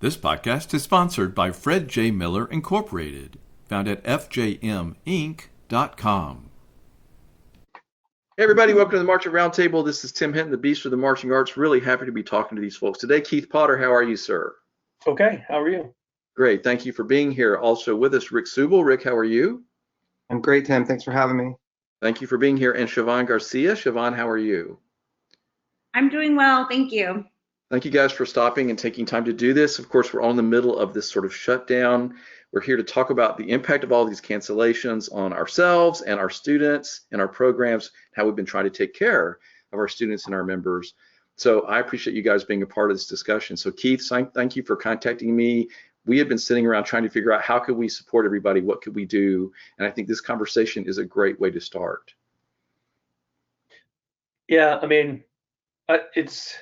This podcast is sponsored by Fred J. Miller Incorporated, found at fjminc.com. Hey everybody, welcome to the Marching Roundtable. This is Tim Hinton, the Beast of the Marching Arts. Really happy to be talking to these folks today. Keith Potter, how are you, sir? Okay, how are you? Great, thank you for being here. Also with us, Rick Subel. Rick, how are you? I'm great, Tim. Thanks for having me. Thank you for being here. And Shavon Garcia. Shavon, how are you? I'm doing well, thank you. Thank you guys for stopping and taking time to do this. Of course, we're all in the middle of this sort of shutdown. We're here to talk about the impact of all these cancellations on ourselves and our students and our programs, how we've been trying to take care of our students and our members. So I appreciate you guys being a part of this discussion. So Keith, thank you for contacting me. We had been sitting around trying to figure out how could we support everybody, what could we do? And I think this conversation is a great way to start. Yeah, I mean, it's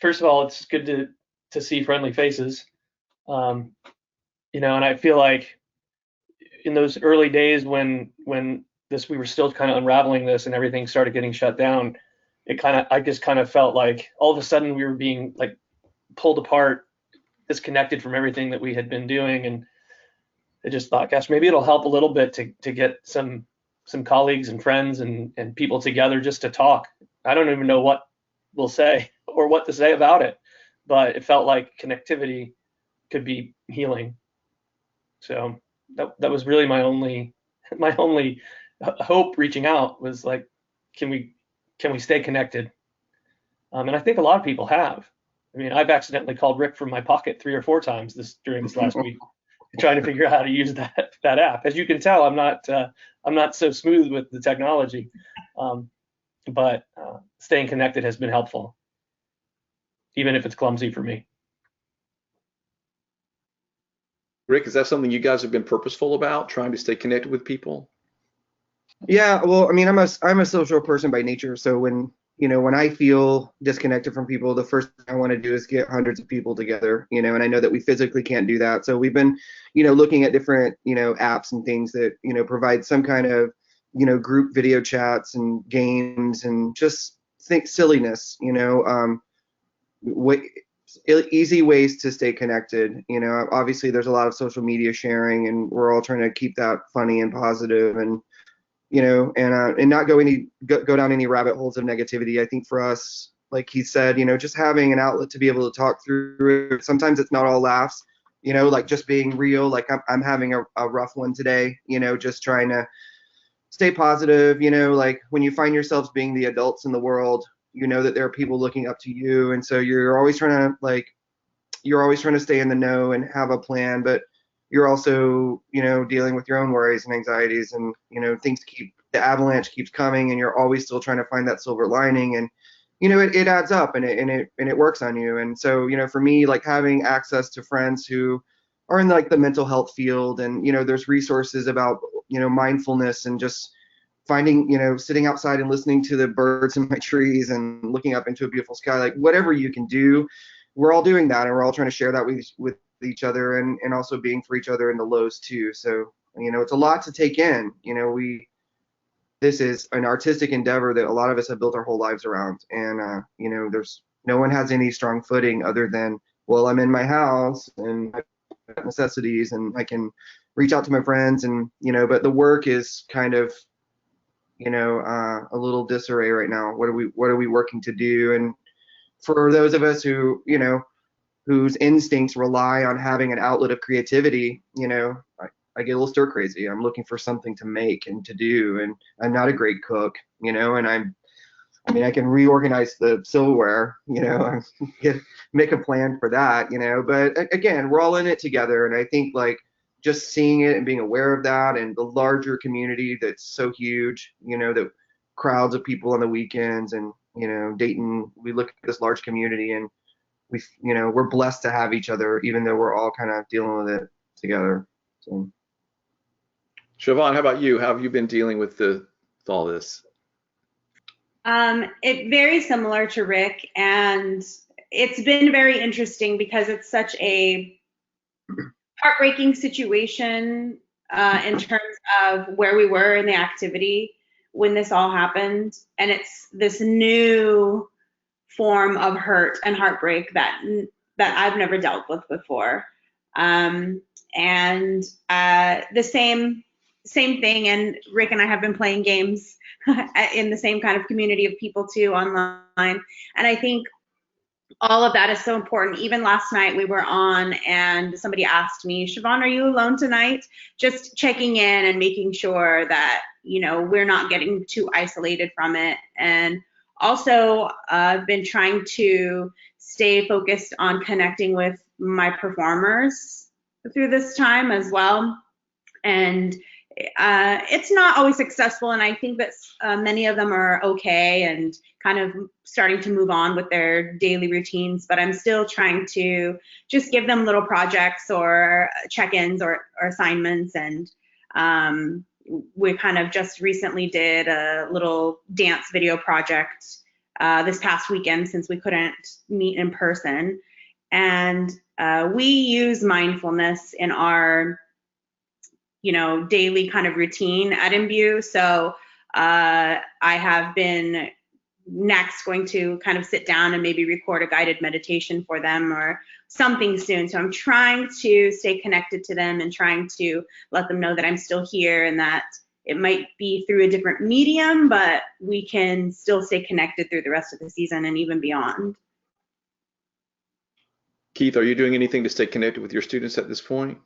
first of all, it's good to see friendly faces. And I feel like in those early days when we were still kind of unraveling this and everything started getting shut down, I just kind of felt like all of a sudden we were being like pulled apart, disconnected from everything that we had been doing. And I just thought, gosh, maybe it'll help a little bit to get some colleagues and friends and people together just to talk. I don't even know what we'll say or what to say about it, but it felt like connectivity could be healing. So that was really my only hope reaching out was like, can we stay connected? And I think a lot of people have. I mean, I've accidentally called Rick from my pocket 3 or 4 times during this last week, trying to figure out how to use that app. As you can tell, I'm not so smooth with the technology, but staying connected has been helpful, even if it's clumsy for me. Rick, is that something you guys have been purposeful about, trying to stay connected with people? Yeah, well, I mean, I'm a social person by nature, so when I feel disconnected from people, the first thing I want to do is get hundreds of people together, and I know that we physically can't do that. So we've been, looking at different, apps and things that, provide some kind of, group video chats and games and just think silliness, easy ways to stay connected. Obviously there's a lot of social media sharing and we're all trying to keep that funny and positive and, and not go down any rabbit holes of negativity. I think for us, like he said, just having an outlet to be able to talk through it. Sometimes it's not all laughs, like just being real. Like I'm having a rough one today, just trying to stay positive, like when you find yourselves being the adults in the world, that there are people looking up to you. And so you're always trying to stay in the know and have a plan, but you're also, dealing with your own worries and anxieties and, the avalanche keeps coming and you're always still trying to find that silver lining. And, it adds up and it works on you. And so, for me, like having access to friends who are in like the mental health field and, there's resources about, mindfulness and just finding, sitting outside and listening to the birds in my trees and looking up into a beautiful sky, like whatever you can do, we're all doing that. And we're all trying to share that with each other and also being for each other in the lows too. So, it's a lot to take in, this is an artistic endeavor that a lot of us have built our whole lives around. And, there's no one has any strong footing other than, well, I'm in my house and I've got necessities and I can reach out to my friends and, but the work is kind of, a little disarray right now. What are we working to do? And for those of us who, whose instincts rely on having an outlet of creativity, I get a little stir crazy. I'm looking for something to make and to do. And I'm not a great cook, and I can reorganize the silverware, make a plan for that, but again, we're all in it together. And I think like just seeing it and being aware of that and the larger community that's so huge, the crowds of people on the weekends and, Dayton, we look at this large community and we're blessed to have each other, even though we're all kind of dealing with it together. So. Shavon, how about you? How have you been dealing with all this? It very similar to Rick, and it's been very interesting because it's such a heartbreaking situation in terms of where we were in the activity when this all happened, and it's this new form of hurt and heartbreak that that I've never dealt with before. And the same thing. And Rick and I have been playing games in the same kind of community of people too online. And I think all of that is so important. Even last night we were on and somebody asked me, Shavon, are you alone tonight? Just checking in and making sure that, you know, we're not getting too isolated from it. And also I've been trying to stay focused on connecting with my performers through this time as well. And it's not always successful, and I think that many of them are okay and kind of starting to move on with their daily routines, but I'm still trying to just give them little projects or check-ins or assignments. And we kind of just recently did a little dance video project this past weekend since we couldn't meet in person. And we use mindfulness in our daily kind of routine at Imbue. So I have been next going to kind of sit down and maybe record a guided meditation for them or something soon. So I'm trying to stay connected to them and trying to let them know that I'm still here and that it might be through a different medium, but we can still stay connected through the rest of the season and even beyond. Keith, are you doing anything to stay connected with your students at this point?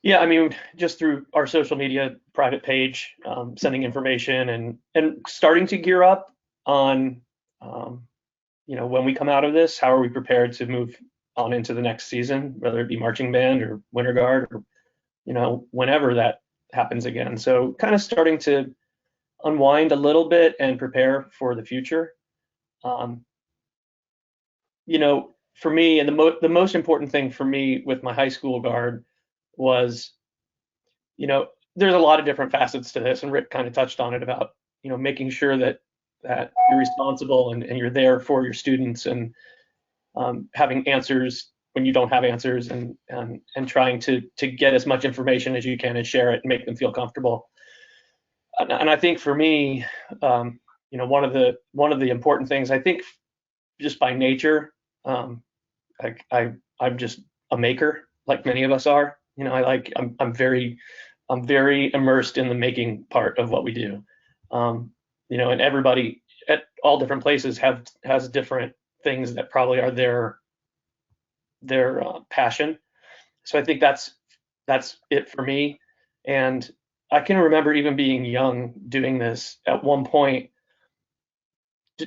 Yeah, I mean, just through our social media private page, sending information and starting to gear up on, when we come out of this, how are we prepared to move on into the next season, whether it be marching band or winter guard or, whenever that happens again. So kind of starting to unwind a little bit and prepare for the future. For me, and the most important thing for me with my high school guard was, there's a lot of different facets to this, and Rick kind of touched on it about, making sure that you're responsible and you're there for your students and having answers when you don't have answers and trying to get as much information as you can and share it and make them feel comfortable. And I think for me, one of the important things, I think just by nature, I'm just a maker, like many of us are. I'm very immersed in the making part of what we do. And everybody at all different places has different things that probably are their passion. So I think that's it for me. And I can remember even being young doing this at one point,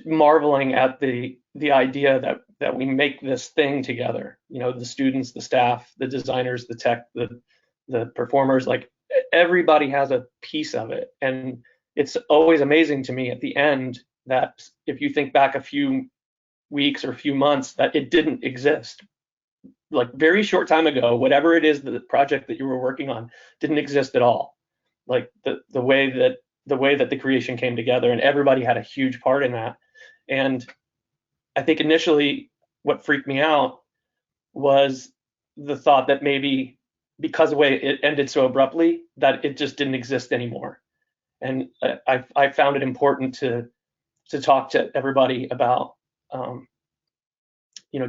marveling at the idea that we make this thing together, the students, the staff, the designers, the tech, the performers, like everybody has a piece of it. And it's always amazing to me at the end that if you think back a few weeks or a few months, that it didn't exist. Like very short time ago, whatever it is, the project that you were working on didn't exist at all. Like the way that the creation came together, and everybody had a huge part in that. And I think initially what freaked me out was the thought that maybe because of the way it ended so abruptly, that it just didn't exist anymore. And I found it important to talk to everybody about,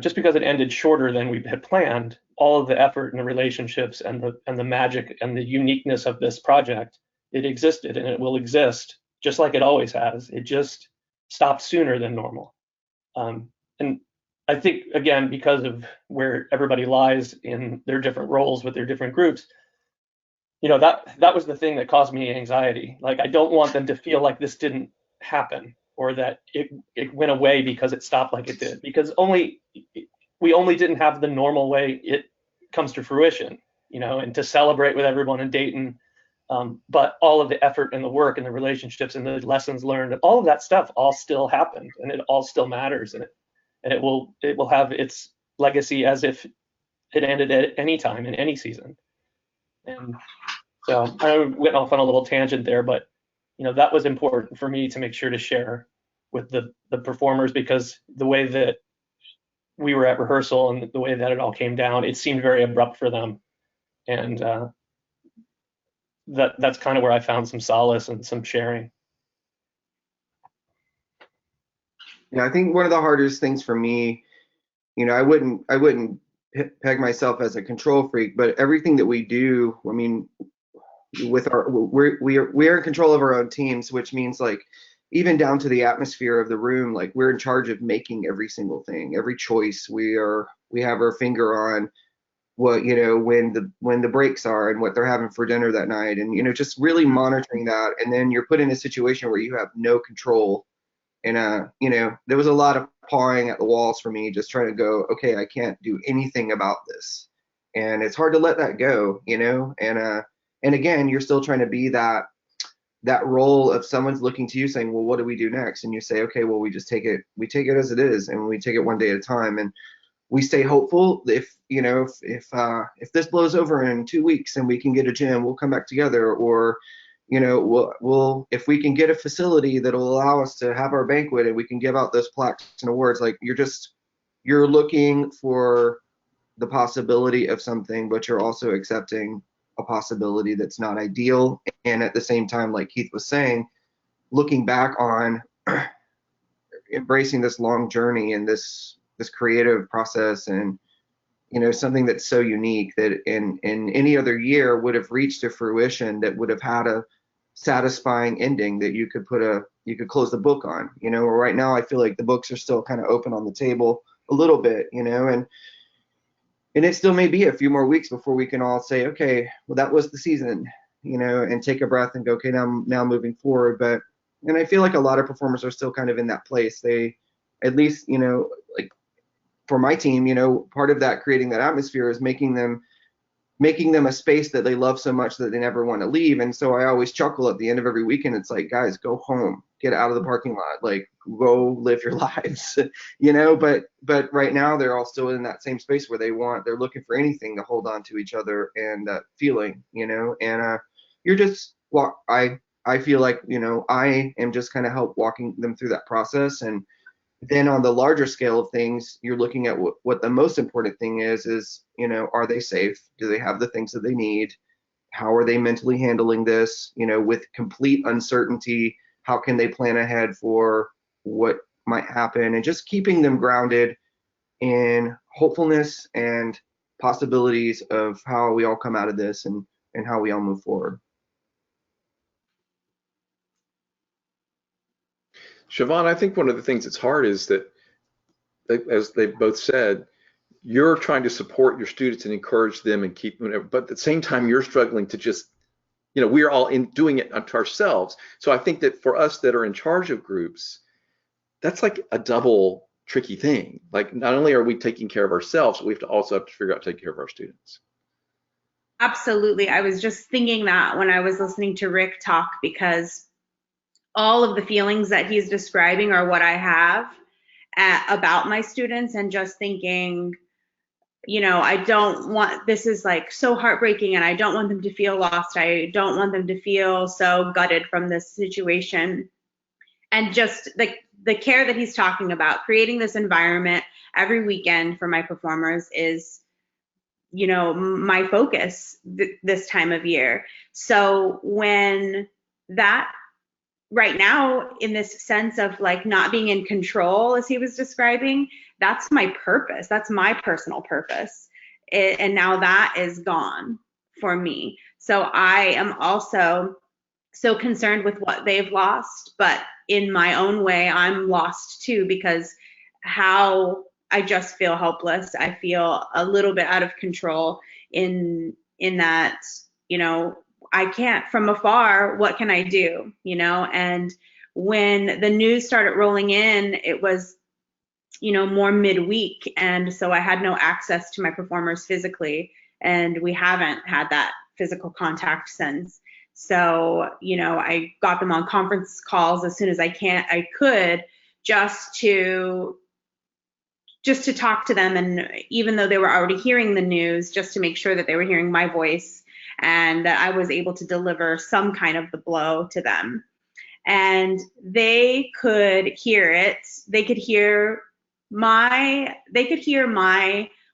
just because it ended shorter than we had planned, all of the effort and the relationships and the magic and the uniqueness of this project, it existed and it will exist just like it always has. It just stopped sooner than normal. And I think, again, because of where everybody lies in their different roles with their different groups, that was the thing that caused me anxiety. Like, I don't want them to feel like this didn't happen or that it went away because it stopped like it did, because we only didn't have the normal way it comes to fruition, and to celebrate with everyone in Dayton. But all of the effort and the work and the relationships and the lessons learned, all of that stuff all still happened, and it all still matters, and it will have its legacy as if it ended at any time in any season. And so I went off on a little tangent there, but that was important for me to make sure to share with the performers, because the way that we were at rehearsal and the way that it all came down, it seemed very abrupt for them. And that's kind of where I found some solace and some sharing. Yeah, I think one of the hardest things for me you know, I wouldn't peg myself as a control freak, but everything that we do, I mean, with our we're in control of our own teams, which means like even down to the atmosphere of the room, like we're in charge of making every single thing, every choice. We have our finger on what, you know, when the breaks are and what they're having for dinner that night, and you know, just really monitoring that. And then you're put in a situation where you have no control. And you know, there was a lot of pawing at the walls for me, just trying to go, okay, I can't do anything about this, and it's hard to let that go, you know. And again, you're still trying to be that role of someone's looking to you saying, well, what do we do next? And you say, okay, well, we take it as it is, and we take it one day at a time, and we stay hopeful. If you know, if this blows over in 2 weeks and we can get a gym, we'll come back together. Or you know, we'll if we can get a facility that'll allow us to have our banquet and we can give out those plaques and awards. Like you're looking for the possibility of something, but you're also accepting a possibility that's not ideal. And at the same time, like Keith was saying, looking back on embracing this long journey and this creative process, and you know, something that's so unique that in any other year would have reached to fruition, that would have had a satisfying ending that you could close the book on, you know. Or right now I feel like the books are still kind of open on the table a little bit, you know, and it still may be a few more weeks before we can all say, okay, well, that was the season, you know, and take a breath and go, okay, now moving forward. But and I feel like a lot of performers are still kind of in that place. They, at least, you know, like for my team, you know, part of that creating that atmosphere is making them a space that they love so much that they never want to leave. And so I always chuckle at the end of every weekend. It's like, guys, go home, get out of the parking lot, like go live your lives, you know. But right now they're all still in that same space where they're looking for anything to hold on to each other and that feeling, you know. And you're just, well, I feel like, you know, I am just kind of help walking them through that process. And then on the larger scale of things, you're looking at what the most important thing is, you know, are they safe? Do they have the things that they need? How are they mentally handling this? You know, with complete uncertainty, how can they plan ahead for what might happen? And just keeping them grounded in hopefulness and possibilities of how we all come out of this, and how we all move forward. Shavon, I think one of the things that's hard is that, as they both said, you're trying to support your students and encourage them and keep them, but at the same time, you're struggling to just, you know, we're all in doing it unto ourselves. So I think that for us that are in charge of groups, that's like a double tricky thing. Like, not only are we taking care of ourselves, we have to also have to figure out to take care of our students. Absolutely. I was just thinking that when I was listening to Rick talk, because all of the feelings that he's describing are what I have about my students, and just thinking, you know, I don't want, this is like so heartbreaking, and I don't want them to feel lost. I don't want them to feel so gutted from this situation. And just the care that he's talking about, creating this environment every weekend for my performers is, you know, my focus this time of year. So when that, right now, in this sense of like not being in control, as he was describing, that's my purpose. That's my personal purpose. And now that is gone for me. So I am also so concerned with what they've lost, but in my own way, I'm lost too, because how I just feel helpless. I feel a little bit out of control in that, you know, I can't, from afar, what can I do, you know? And when the news started rolling in, it was, you know, more midweek. And so I had no access to my performers physically, and we haven't had that physical contact since. So, you know, I got them on conference calls as soon as I could, just to talk to them. And even though they were already hearing the news, just to make sure that they were hearing my voice and that I was able to deliver some kind of the blow to them. And they could hear it. They could hear my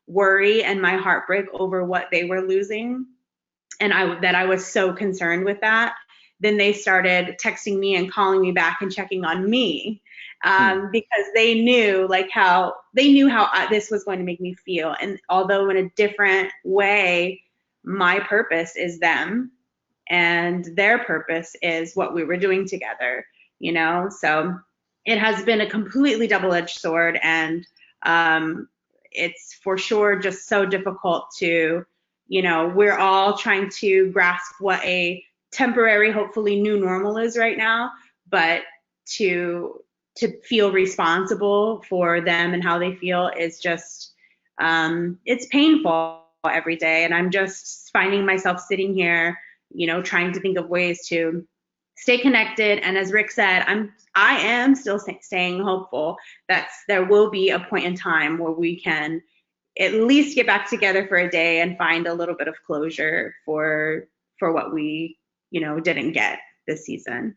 worry and my heartbreak over what they were losing, and that I was so concerned with that. Then they started texting me and calling me back and checking on me. because they knew how this was going to make me feel. And although in a different way, my purpose is them and their purpose is what we were doing together, so it has been a completely double-edged sword, and it's for sure just so difficult to, we're all trying to grasp what a temporary, hopefully new normal is right now, but to feel responsible for them and how they feel is just, it's painful every day. And I'm just finding myself sitting here, trying to think of ways to stay connected. And as Rick said, I am still staying hopeful that there will be a point in time where we can at least get back together for a day and find a little bit of closure for what we, didn't get this season.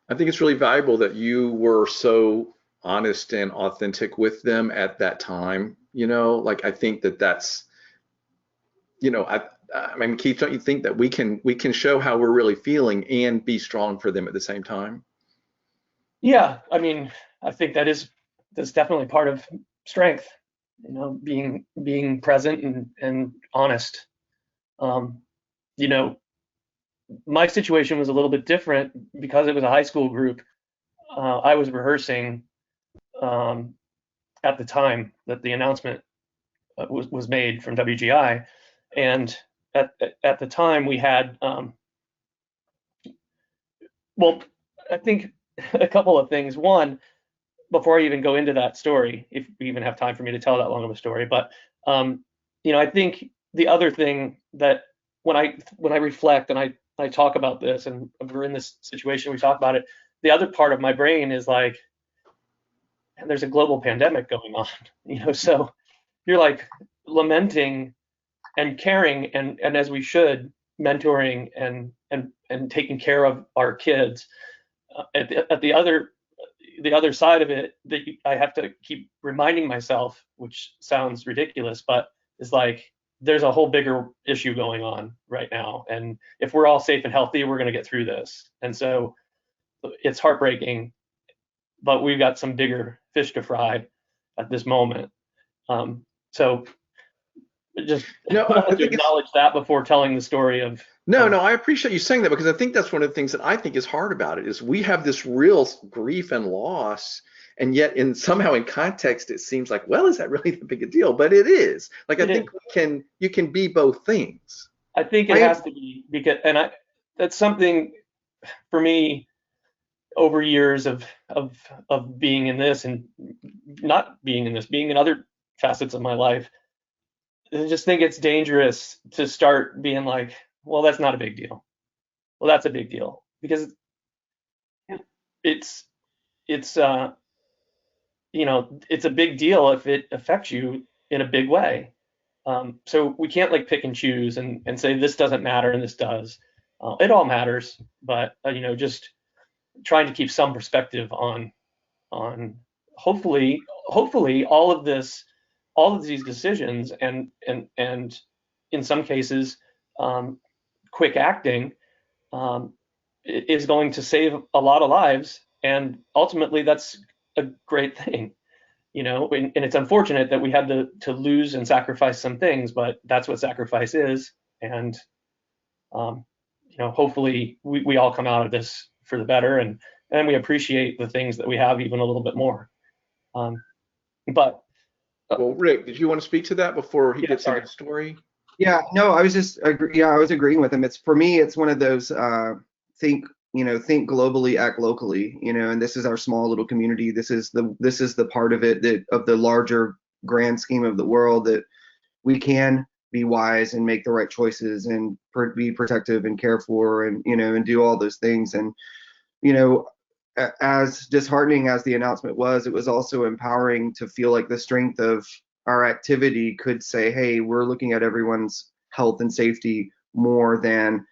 I think it's really valuable that you were so honest and authentic with them at that time. I think that's, I mean, Keith, don't you think that we can show how we're really feeling and be strong for them at the same time? Yeah, I mean, I think that's definitely part of strength, being present and honest. My situation was a little bit different because it was a high school group. I was rehearsing at the time that the announcement was made from WGI, and at the time we had, I think a couple of things. One, before I even go into that story, if we even have time for me to tell that long of a story, but I think the other thing that when I reflect and I talk about this and we're in this situation, we talk about it, the other part of my brain is like, and there's a global pandemic going on, so you're like lamenting and caring and as we should, mentoring and taking care of our kids. At the other side of it, that I have to keep reminding myself, which sounds ridiculous, but it's like there's a whole bigger issue going on right now, and if we're all safe and healthy, we're going to get through this. And so it's heartbreaking, but we've got some bigger fish to fry at this moment. So just wanted to acknowledge that before telling the story of. No, I appreciate you saying that, because I think that's one of the things that I think is hard about it is we have this real grief and loss, and yet somehow in context it seems like, well, is that really the big a deal? But it is. Like I think you can be both things. I think it has to be, because that's something for me over years of being in this and not being in this, being in other facets of my life. I just think it's dangerous to start being like, well, that's not a big deal. Well, that's a big deal, because it's a big deal if it affects you in a big way. So we can't like pick and choose and say this doesn't matter and this does. It all matters, but just trying to keep some perspective on hopefully all of these decisions and in some cases quick acting is going to save a lot of lives, and ultimately that's a great thing, and it's unfortunate that we had to lose and sacrifice some things, but that's what sacrifice is. And hopefully we all come out of this for the better, and we appreciate the things that we have even a little bit more. Well, Rick, did you want to speak to that before he gets into the story? Yeah, no, I was just I was agreeing with him. It's for me, it's one of those think globally, act locally, and this is our small little community. This is the part of it of the larger grand scheme of the world that we can be wise and make the right choices and be protective and care for and and do all those things. And as disheartening as the announcement was, it was also empowering to feel like the strength of our activity could say, hey, we're looking at everyone's health and safety more than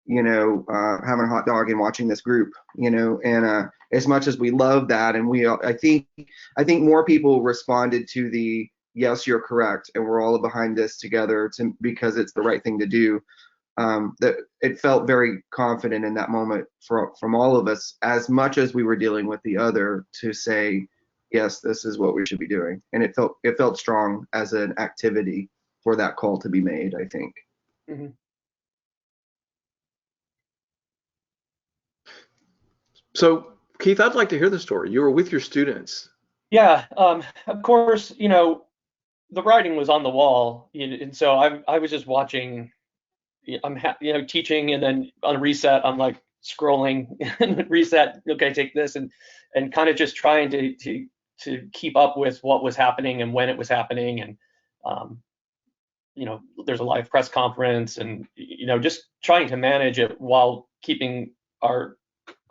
having a hot dog and watching this group, and as much as we love that, and I think more people responded to the yes, you're correct, and we're all behind this together because it's the right thing to do. that it felt very confident in that moment from all of us, as much as we were dealing with the other, to say, yes, this is what we should be doing. And it felt strong as an activity for that call to be made, I think. Mm-hmm. So, Keith, I'd like to hear the story. You were with your students. Yeah, of course, you know, the writing was on the wall, and so I was just watching. You know, teaching, and then on reset, I'm like scrolling and reset. Okay, take this, and kind of just trying to keep up with what was happening and when it was happening, and you know, there's a live press conference, and you know, just trying to manage it while keeping our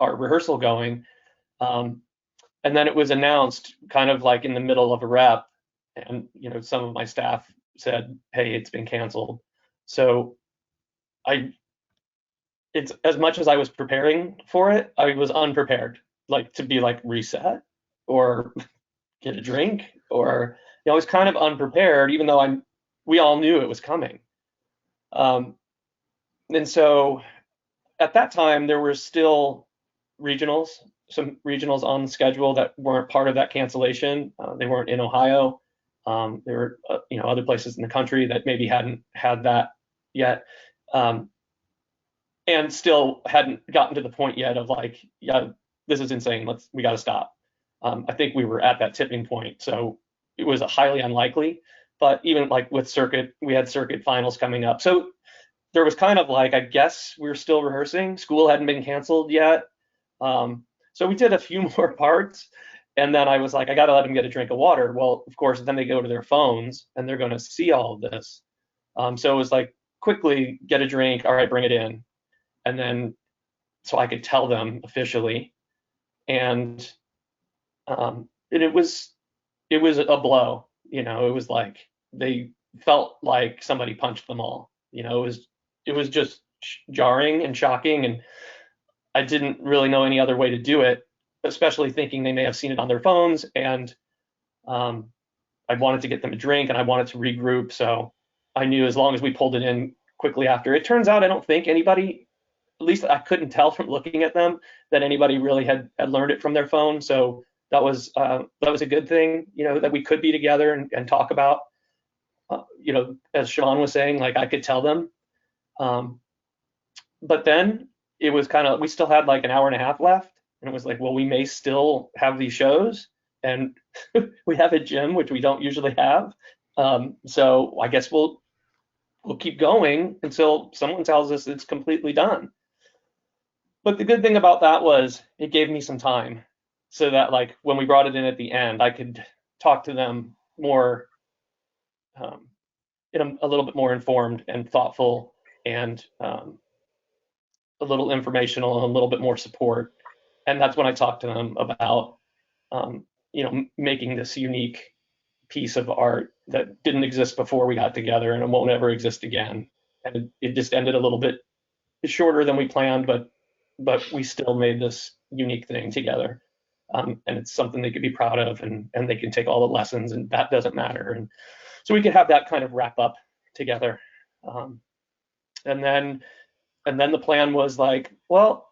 rehearsal going. And then it was announced kind of like in the middle of a rep, and you know, some of my staff said, "Hey, it's been canceled." So it's, as much as I was preparing for it, I was unprepared, like to be like reset or get a drink, or you know, I was kind of unprepared, even though we all knew it was coming. Um, and so at that time, there were still some regionals on the schedule that weren't part of that cancellation. They weren't in Ohio. There were you know, other places in the country that maybe hadn't had that yet. And still hadn't gotten to the point yet of like, yeah, this is insane. We got to stop. I think we were at that tipping point, so it was highly unlikely. But even like with circuit, we had circuit finals coming up, so there was kind of like, I guess we were still rehearsing. School hadn't been canceled yet, so we did a few more parts, and then I was like, I got to let them get a drink of water. Well, of course, then they go to their phones and they're going to see all of this. So it was like, quickly get a drink. All right, bring it in. And then so I could tell them officially, and it was a blow. You know, it was like they felt like somebody punched them all. You know, it was just jarring and shocking, and I didn't really know any other way to do it, especially thinking they may have seen it on their phones, and I wanted to get them a drink and I wanted to regroup. So I knew as long as we pulled it in quickly after. It turns out I don't think anybody, at least I couldn't tell from looking at them, that anybody really had learned it from their phone. So that was a good thing, you know, that we could be together and talk about. You know, as Shavon was saying, like I could tell them. But then it was kind of, we still had like an hour and a half left, and it was like, well, we may still have these shows, and we have a gym, which we don't usually have. So I guess we'll keep going until someone tells us it's completely done. But the good thing about that was it gave me some time, so that like when we brought it in at the end, I could talk to them more, in a little bit more informed and thoughtful, and a little informational and a little bit more support. And that's when I talked to them about, you know, making this unique piece of art that didn't exist before we got together, and it won't ever exist again. And it just ended a little bit shorter than we planned, but we still made this unique thing together. And it's something they could be proud of, and they can take all the lessons, and that doesn't matter. And so we could have that kind of wrap up together. And then the plan was like, well,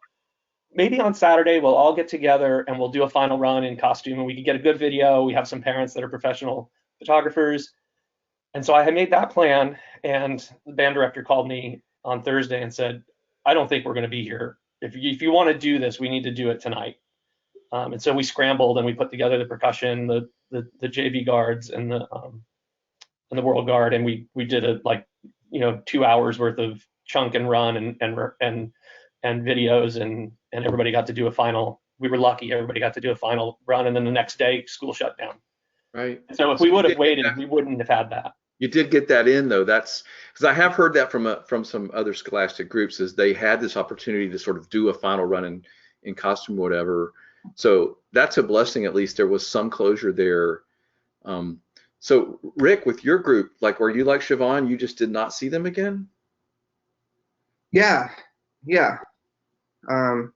maybe on Saturday we'll all get together and we'll do a final run in costume, and we can get a good video. We have some parents that are professional photographers. And so I had made that plan, and the band director called me on Thursday and said, I don't think we're going to be here. If you want to do this, we need to do it tonight. And so we scrambled and we put together the percussion, the JV guards, and the World Guard, and we did a, like, you know, 2 hours worth of chunk and run and videos, and everybody got to do a final. We were lucky, everybody got to do a final run, and then the next day school shut down. Right. So if we would have waited, we wouldn't have had that. You did get that in, though. That's because I have heard that from some other scholastic groups, is they had this opportunity to sort of do a final run in costume or whatever. So that's a blessing. At least there was some closure there. So Rick, with your group, like, were you like Shavon? You just did not see them again? Yeah. I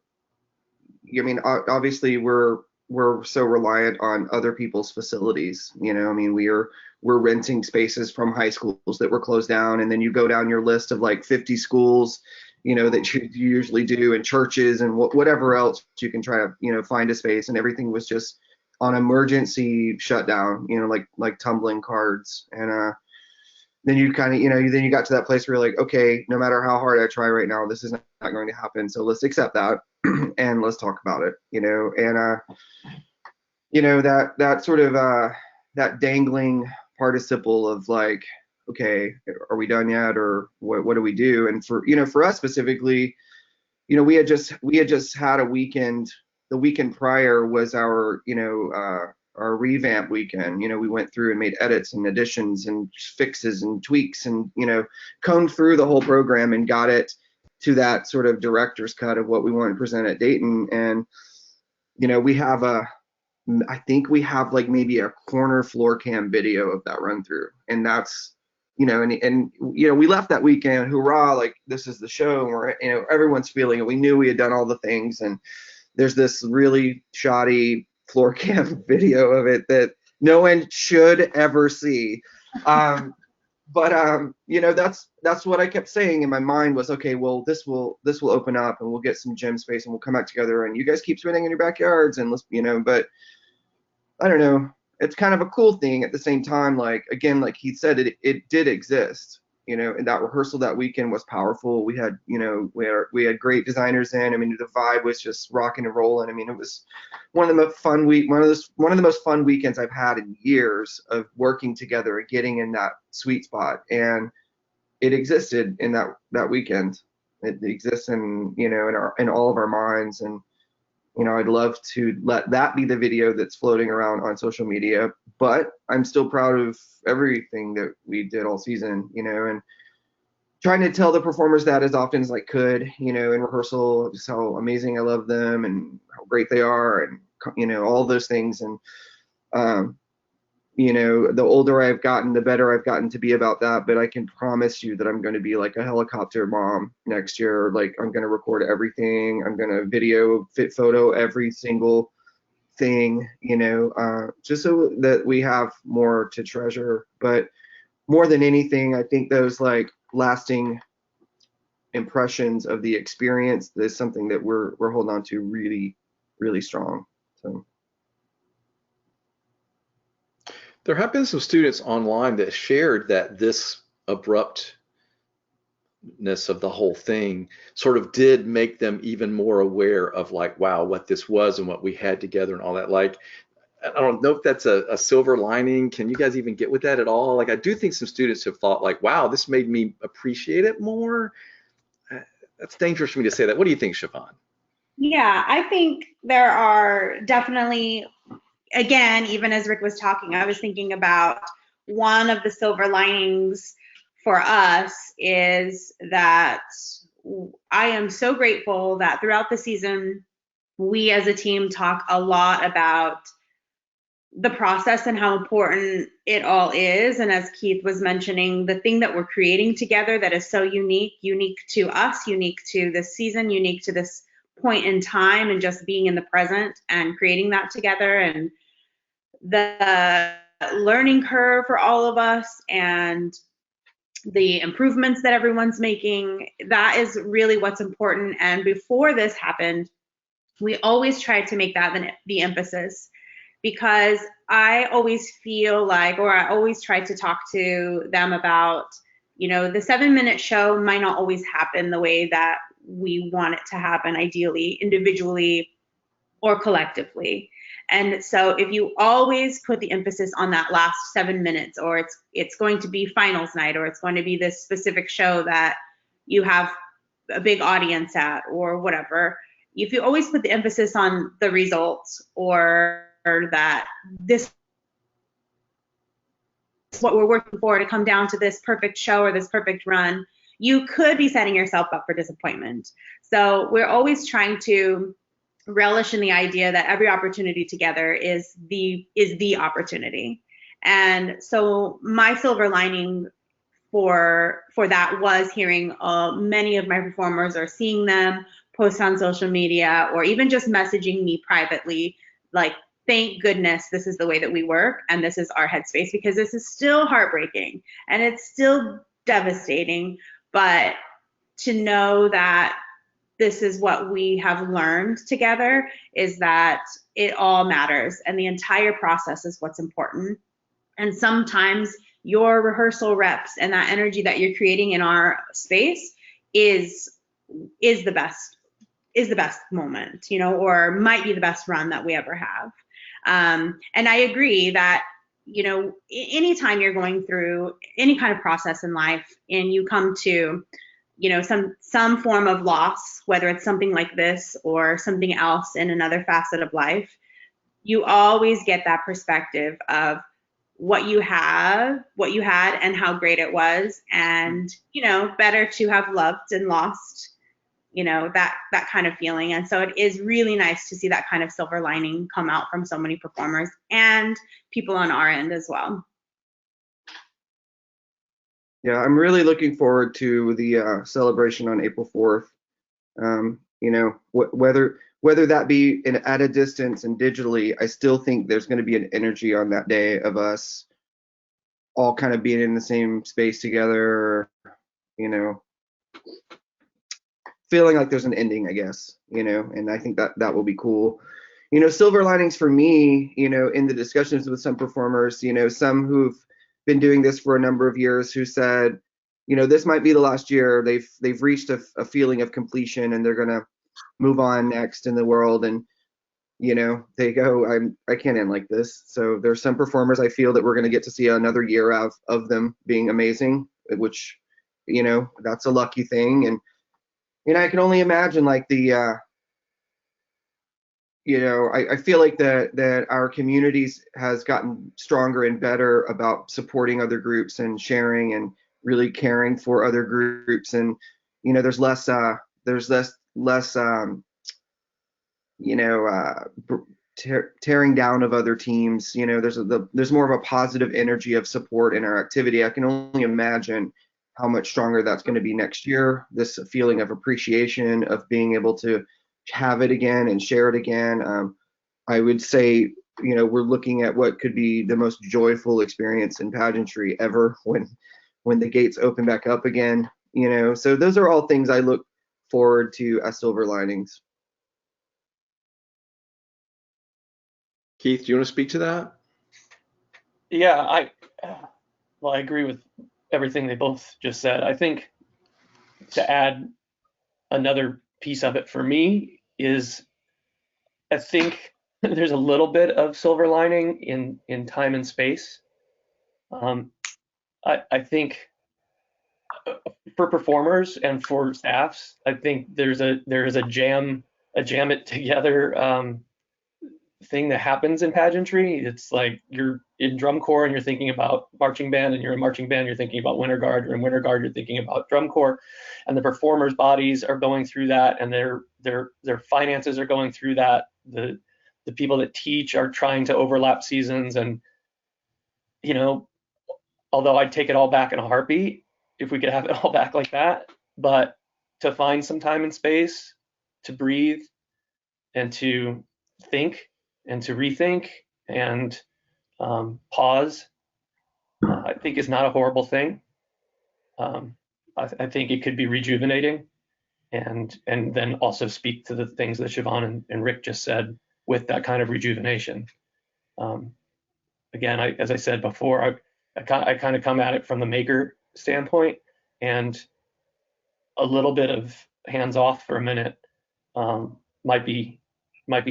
mean, obviously we're we're so reliant on other people's facilities. You know, I mean, we're renting spaces from high schools that were closed down, and then you go down your list of like 50 schools, you know, that you usually do, and churches and whatever else you can try to, you know, find a space, and everything was just on emergency shutdown, you know, like tumbling cards. And then you kind of, you know, then you got to that place where you're like, okay, no matter how hard I try right now, this is not going to happen. So let's accept that and let's talk about it, you know. And you know, that sort of that dangling participle of like, okay, are we done yet, or what do we do? And for, you know, for us specifically, you know, we had just had a weekend. The weekend prior was our, you know, our revamp weekend. You know, we went through and made edits and additions and fixes and tweaks, and, you know, combed through the whole program and got it to that sort of director's cut of what we want to present at Dayton. And, you know, I think we have like maybe a corner floor cam video of that run through. And that's, you know, and you know, we left that weekend, hurrah, like this is the show, and we're, you know, everyone's feeling it. We knew we had done all the things, and there's this really shoddy floor cam video of it that no one should ever see. But you know, that's what I kept saying in my mind was, okay, well, this will open up, and we'll get some gym space, and we'll come back together, and you guys keep swimming in your backyards, and let's, you know. But I don't know, it's kind of a cool thing at the same time. Like, again, like Keith said, it did exist, you know, and that rehearsal that weekend was powerful. We had, you know, we had great designers in. I mean, the vibe was just rocking and rolling. I mean, it was one of the most fun weekends I've had in years of working together and getting in that sweet spot. And it existed in that weekend. It exists in, you know, in all of our minds. And, you know, I'd love to let that be the video that's floating around on social media, but I'm still proud of everything that we did all season, you know, and trying to tell the performers that as often as I could, you know, in rehearsal, just how amazing I love them and how great they are, and, you know, all those things. And, you know, the older I've gotten, the better I've gotten to be about that. But I can promise you that I'm going to be like a helicopter mom next year. Like, I'm going to record everything. I'm going to video, fit photo every single thing, you know, just so that we have more to treasure. But more than anything, I think those like lasting impressions of the experience is something that we're holding on to really, really strong. So. There have been some students online that shared that this abruptness of the whole thing sort of did make them even more aware of like, wow, what this was and what we had together and all that. Like, I don't know if that's a silver lining. Can you guys even get with that at all? Like, I do think some students have thought like, wow, this made me appreciate it more. That's dangerous for me to say that. What do you think, Shavon? Yeah, I think there are definitely, again, even as Rick was talking, I was thinking about one of the silver linings for us is that I am so grateful that throughout the season, we as a team talk a lot about the process and how important it all is. And as Keith was mentioning, the thing that we're creating together that is so unique to us, unique to this season, unique to this point in time, and just being in the present and creating that together, and the learning curve for all of us and the improvements that everyone's making, that is really what's important. And before this happened, we always tried to make that the emphasis, because I always feel like, or I always try to talk to them about, you know, the 7-minute show might not always happen the way that we want it to happen, ideally, individually or collectively. And so if you always put the emphasis on that last 7 minutes, or it's going to be finals night, or it's going to be this specific show that you have a big audience at, or whatever, if you always put the emphasis on the results, or that this is what we're working for to come down to this perfect show or this perfect run, you could be setting yourself up for disappointment. So we're always trying to relish in the idea that every opportunity together is the opportunity. And so my silver lining for that was hearing many of my performers, or seeing them post on social media, or even just messaging me privately, like, thank goodness this is the way that we work and this is our headspace, because this is still heartbreaking and it's still devastating. But to know that this is what we have learned together is that it all matters and the entire process is what's important. And sometimes your rehearsal reps and that energy that you're creating in our space is the best moment, you know, or might be the best run that we ever have. And I agree that, you know, anytime you're going through any kind of process in life and you come to, you know, some form of loss, whether it's something like this or something else in another facet of life, you always get that perspective of what you had and how great it was. And, you know, better to have loved and lost, you know, that kind of feeling. And so it is really nice to see that kind of silver lining come out from so many performers and people on our end as well. Yeah, I'm really looking forward to the celebration on April 4th. You know, whether that be at a distance and digitally, I still think there's going to be an energy on that day of us all kind of being in the same space together, you know, feeling like there's an ending, I guess, you know, and I think that will be cool. You know, silver linings for me, you know, in the discussions with some performers, you know, some who've been doing this for a number of years who said, you know, this might be the last year. They've reached a feeling of completion and they're gonna move on next in the world. And, you know, they go, I can't end like this. So there's some performers I feel that we're gonna get to see another year of them being amazing, which, you know, that's a lucky thing. And, you know, I can only imagine like the you know, I feel like that our communities has gotten stronger and better about supporting other groups and sharing and really caring for other groups. And, you know, there's less you know, tearing down of other teams. You know, there's more of a positive energy of support in our activity. I can only imagine how much stronger that's going to be next year. This feeling of appreciation of being able to have it again and share it again. I would say, you know, we're looking at what could be the most joyful experience in pageantry ever when the gates open back up again, you know. So those are all things I look forward to as silver linings. Keith, do you want to speak to that? Yeah, I agree with everything they both just said. I think to add another piece of it for me is I think there's a little bit of silver lining in time and space. I think for performers and for staffs, I think there is a jam it together thing that happens in pageantry. It's like you're in drum corps and you're thinking about marching band, and you're in marching band, you're thinking about winter guard, or in winter guard, you're thinking about drum corps, and the performers' bodies are going through that, and their finances are going through that. The people that teach are trying to overlap seasons, and, you know, although I'd take it all back in a heartbeat if we could have it all back like that, but to find some time and space to breathe and to think and to rethink and pause, I think is not a horrible thing. I think it could be rejuvenating, and then also speak to the things that Shavon and Rick just said with that kind of rejuvenation. Again, as I said before, I kind of come at it from the maker standpoint, and a little bit of hands off for a minute might be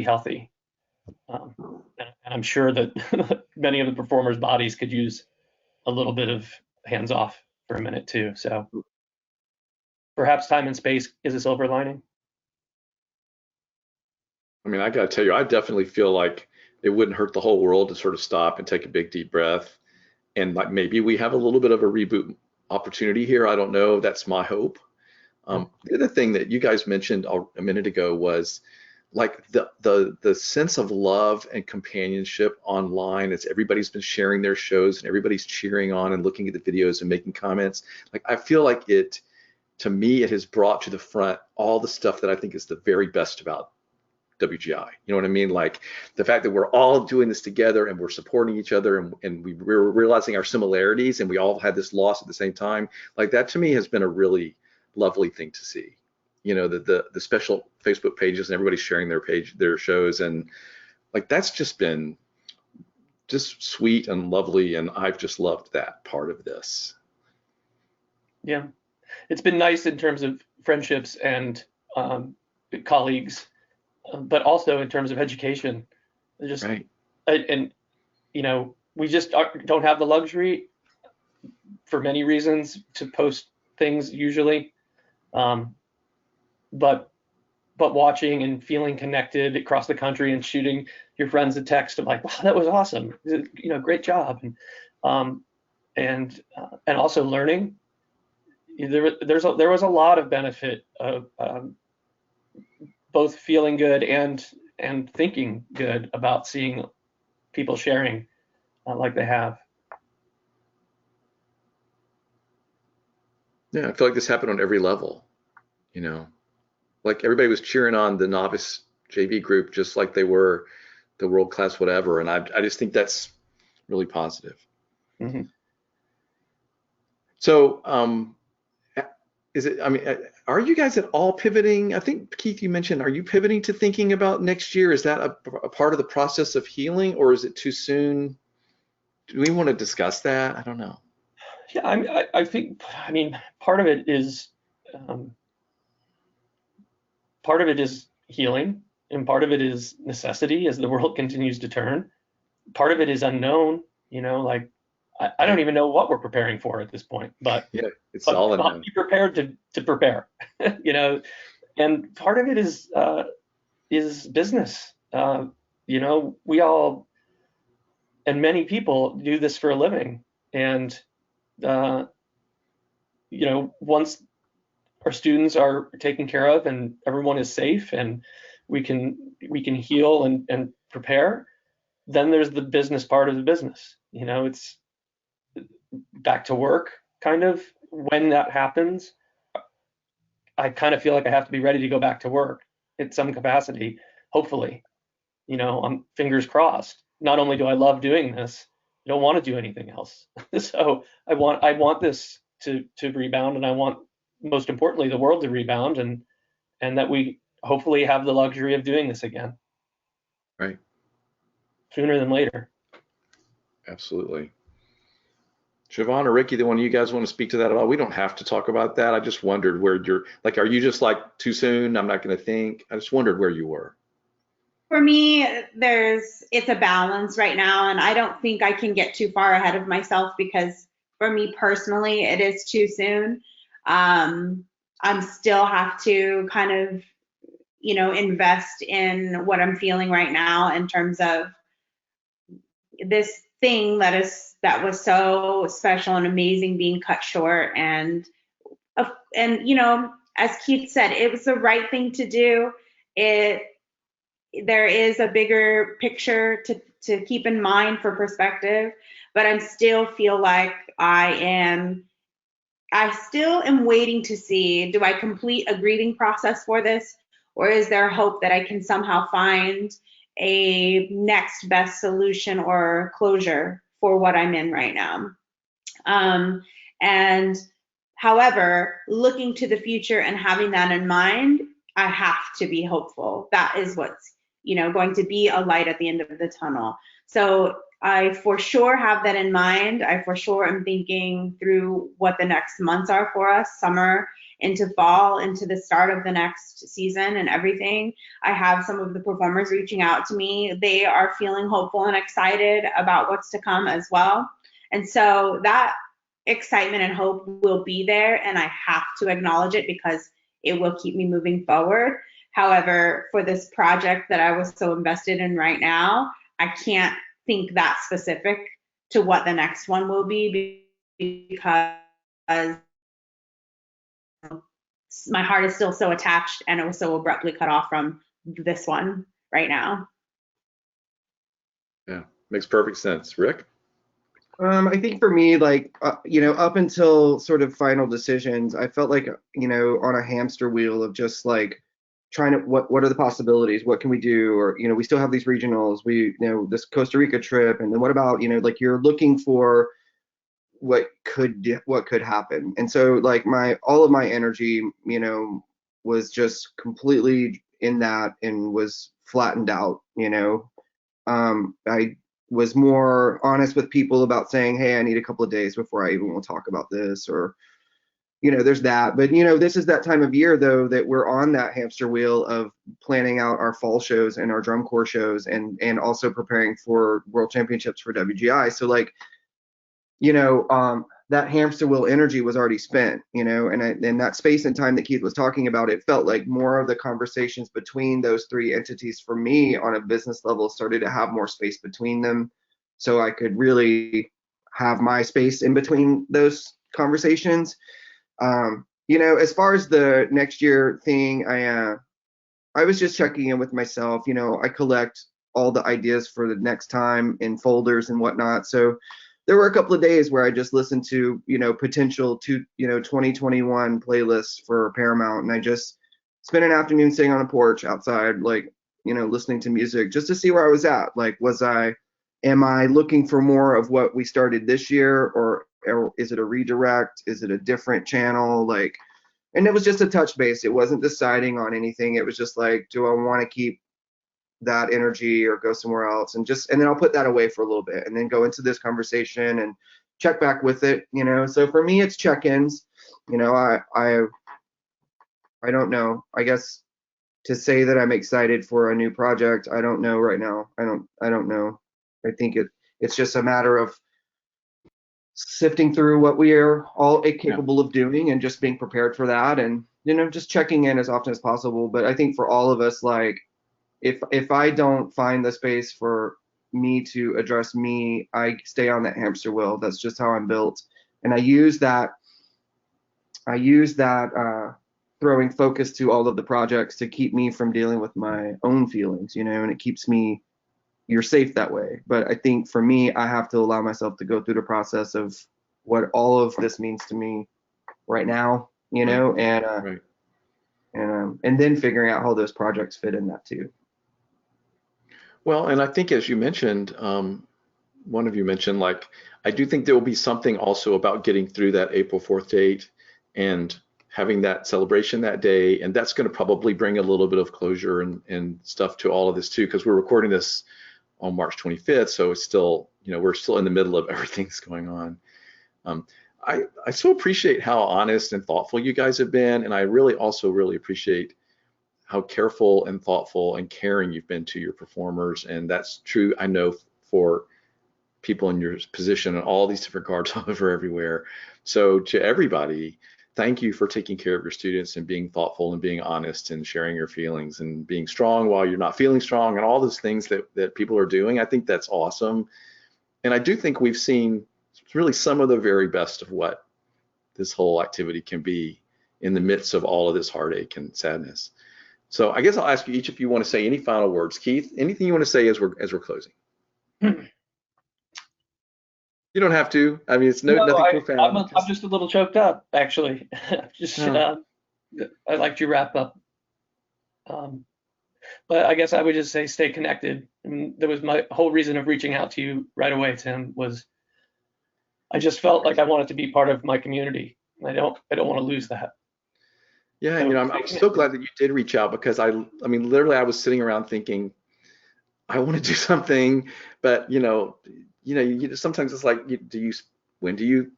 healthy. And I'm sure that many of the performers' bodies could use a little bit of hands off for a minute too. So perhaps time and space is a silver lining. I mean, I got to tell you, I definitely feel like it wouldn't hurt the whole world to sort of stop and take a big deep breath. And like maybe we have a little bit of a reboot opportunity here. I don't know. That's my hope. The other thing that you guys mentioned a minute ago was like the sense of love and companionship online as everybody's been sharing their shows and everybody's cheering on and looking at the videos and making comments. Like, I feel like to me, it has brought to the front all the stuff that I think is the very best about WGI. You know what I mean? Like the fact that we're all doing this together and we're supporting each other, and we're realizing our similarities, and we all had this loss at the same time. Like that to me has been a really lovely thing to see. You know, the special Facebook pages and everybody sharing their shows, and like that's just been just sweet and lovely, and I've just loved that part of this. Yeah, it's been nice in terms of friendships and colleagues, but also in terms of education. Just Right. And you know, we just don't have the luxury for many reasons to post things usually, but watching and feeling connected across the country and shooting your friends a text of like, wow, that was awesome, you know, great job, and also learning. There was a lot of benefit of both feeling good and thinking good about seeing people sharing like they have. Yeah, I feel like this happened on every level, you know, like everybody was cheering on the novice JV group just like they were the world class whatever, and I just think that's really positive. Mm-hmm. So is it, I mean, are you guys at all pivoting? I think, Keith, you mentioned, are you pivoting to thinking about next year? Is that a part of the process of healing, or is it too soon? Do we want to discuss that? I don't know. Yeah, I think, I mean, part of it is healing, and part of it is necessity as the world continues to turn. Part of it is unknown, you know, like I don't even know what we're preparing for at this point, but yeah, it's all unknown. Be prepared to prepare, you know, and part of it is business. You know, we all and many people do this for a living, and you know, once our students are taken care of and everyone is safe and we can heal and prepare, then there's the business part of the business. You know, it's back to work kind of. When that happens, I kind of feel like I have to be ready to go back to work in some capacity, hopefully. You know, I'm fingers crossed. Not only do I love doing this, I don't want to do anything else. So I want this to rebound, and I want, most importantly, the world to rebound, and that we hopefully have the luxury of doing this again. Right. Sooner than later. Absolutely. Shavon or Ricky, the one of you guys want to speak to that at all? We don't have to talk about that. I just wondered where you're, like, are you just like too soon? I'm not going to think. I just wondered where you were. For me, it's a balance right now, and I don't think I can get too far ahead of myself because for me personally, it is too soon. I'm still have to kind of, you know, invest in what I'm feeling right now in terms of this thing that was so special and amazing being cut short, and you know, as Keith said, it was the right thing to do. There is a bigger picture to keep in mind for perspective, but I still feel like I still am waiting to see, do I complete a grieving process for this, or is there hope that I can somehow find a next best solution or closure for what I'm in right now? And however, looking to the future and having that in mind, I have to be hopeful. That is what's, you know, going to be a light at the end of the tunnel. So I for sure have that in mind. I for sure am thinking through what the next months are for us, summer into fall, into the start of the next season and everything. I have some of the performers reaching out to me. They are feeling hopeful and excited about what's to come as well. And so that excitement and hope will be there, and I have to acknowledge it because it will keep me moving forward. However, for this project that I was so invested in right now, I can't think that specific to what the next one will be because my heart is still so attached and it was so abruptly cut off from this one right now. Yeah, makes perfect sense. Rick? I think for me, like, you know, up until sort of final decisions, I felt like, you know, on a hamster wheel of just like trying to, what are the possibilities? What can we do? Or, we still have these regionals, this Costa Rica trip. And then what about, like you're looking for what could happen. And so like all of my energy, was just completely in that and was flattened out. I was more honest with people about saying, hey, I need a couple of days before I even will talk about this, or there's that. But this is that time of year though that we're on that hamster wheel of planning out our fall shows and our drum corps shows, and also preparing for world championships for WGI. So like, that hamster wheel energy was already spent, and that space and time that Keith was talking about, it felt like more of the conversations between those three entities for me on a business level started to have more space between them, so I could really have my space in between those conversations. As far as the next year thing, I was just checking in with myself. I collect all the ideas for the next time in folders and whatnot. So there were a couple of days where I just listened to, potential 2021 playlists for Paramount. And I just spent an afternoon sitting on a porch outside, like, listening to music just to see where I was at. Like, am I looking for more of what we started this year, or is it a redirect? Is it a different channel? Like, and it was just a touch base. It wasn't deciding on anything. It was just like, do I want to keep that energy or go somewhere else? And then I'll put that away for a little bit and then go into this conversation and check back with it. So for me, it's check-ins. I don't know. I guess to say that I'm excited for a new project, I don't know right now. I don't know. I think it's just a matter of sifting through what we are all capable of doing and just being prepared for that, and just checking in as often as possible. But I think for all of us, like, if I don't find the space for me to address me, I stay on that hamster wheel. That's just how I'm built. And I use that throwing focus to all of the projects to keep me from dealing with my own feelings, and it keeps me, you're safe that way. But I think for me, I have to allow myself to go through the process of what all of this means to me right now, and then figuring out how those projects fit in that too. Well, and I think as you mentioned, one of you mentioned, like, I do think there will be something also about getting through that April 4th date and having that celebration that day. And that's going to probably bring a little bit of closure and stuff to all of this too, because we're recording this on March 25th. So it's still, we're still in the middle of everything that's going on. I so appreciate how honest and thoughtful you guys have been. And I really also really appreciate how careful and thoughtful and caring you've been to your performers. And that's true, I know, for people in your position and all these different guards all over everywhere. So to everybody, thank you for taking care of your students and being thoughtful and being honest and sharing your feelings and being strong while you're not feeling strong and all those things that people are doing. I think that's awesome. And I do think we've seen really some of the very best of what this whole activity can be in the midst of all of this heartache and sadness. So I guess I'll ask you each if you want to say any final words. Keith, anything you want to say as we're closing? You don't have to. I mean, it's nothing profound. I'm just a little choked up, actually. I liked your wrap up. But I guess I would just say stay connected. And that was my whole reason of reaching out to you right away, Tim, was I just felt like I wanted to be part of my community. And I don't want to lose that. Yeah, so, I'm so glad that you did reach out, because I mean, literally, I was sitting around thinking, I want to do something, but sometimes it's like, when do you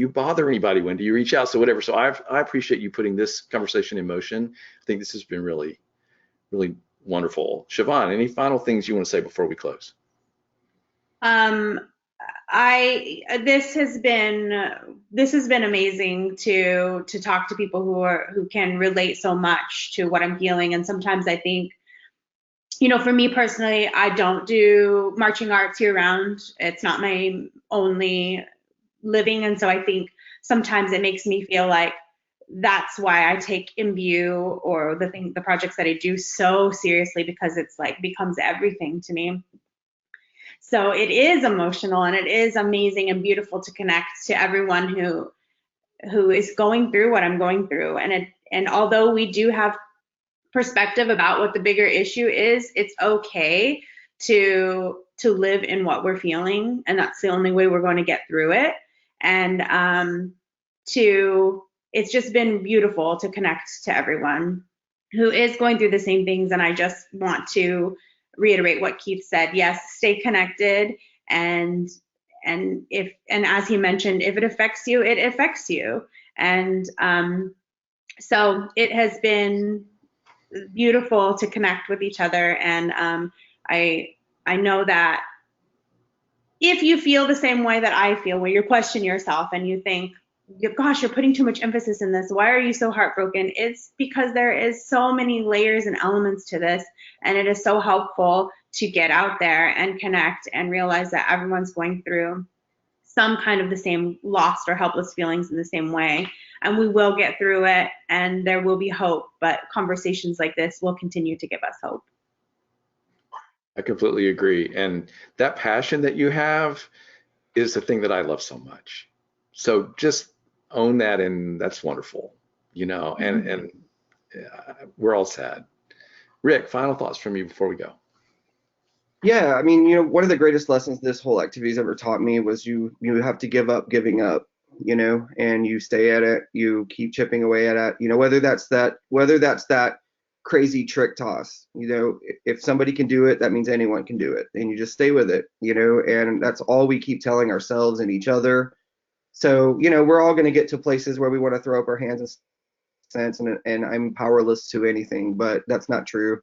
bother anybody? When do you reach out? So whatever. So I appreciate you putting this conversation in motion. I think this has been really, really wonderful. Shavon, any final things you want to say before we close? This has been amazing to talk to people who can relate so much to what I'm feeling. And sometimes I think, for me personally, I don't do marching arts year round. It's not my only living. And so I think sometimes it makes me feel like that's why I take Imbue or the projects that I do so seriously, because it's like becomes everything to me. So it is emotional, and it is amazing and beautiful to connect to everyone who is going through what I'm going through. And although we do have perspective about what the bigger issue is, it's okay to live in what we're feeling, and that's the only way we're going to get through it. And it's just been beautiful to connect to everyone who is going through the same things. And I just want to reiterate what Keith said. Yes, stay connected, and as he mentioned, if it affects you, it affects you. And so it has been beautiful to connect with each other. And I know that if you feel the same way that I feel, where you question yourself and you think, gosh, you're putting too much emphasis in this, why are you so heartbroken? It's because there is so many layers and elements to this, and it is so helpful to get out there and connect and realize that everyone's going through some kind of the same lost or helpless feelings in the same way, and we will get through it, and there will be hope. But conversations like this will continue to give us hope. I completely agree. And that passion that you have is the thing that I love so much. So just own that, and that's wonderful, and we're all sad. Rick, final thoughts from you before we go. Yeah, I mean, one of the greatest lessons this whole activity's ever taught me was you have to give up giving up, and you stay at it, you keep chipping away at it, whether that's that crazy trick toss, if somebody can do it, that means anyone can do it, and you just stay with it, and that's all we keep telling ourselves and each other. So, we're all going to get to places where we want to throw up our hands and sense, and I'm powerless to anything, but that's not true.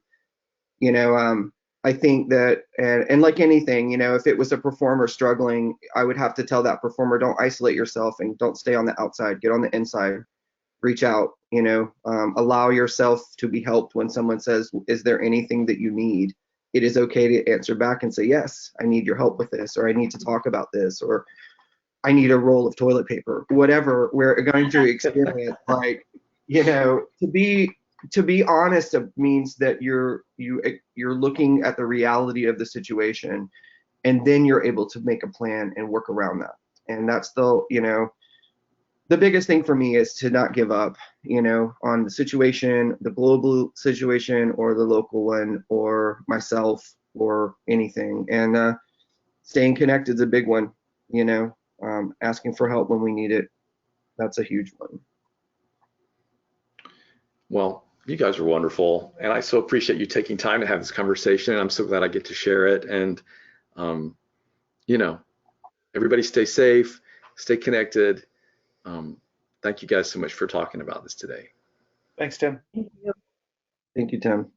I think that, and like anything, if it was a performer struggling, I would have to tell that performer, don't isolate yourself and don't stay on the outside, get on the inside, reach out, allow yourself to be helped. When someone says, is there anything that you need? It is okay to answer back and say, yes, I need your help with this, or I need to talk about this, or I need a roll of toilet paper, whatever we're going through experience. Like, to be honest means that you're looking at the reality of the situation, and then you're able to make a plan and work around that. And that's the biggest thing for me is to not give up, on the situation, the global situation or the local one or myself or anything. And staying connected is a big one, asking for help when we need it. That's a huge one. Well, you guys are wonderful, and I so appreciate you taking time to have this conversation. And I'm so glad I get to share it. And everybody stay safe, stay connected. Thank you guys so much for talking about this today. Thanks, Tim. Thank you. Thank you, Tim.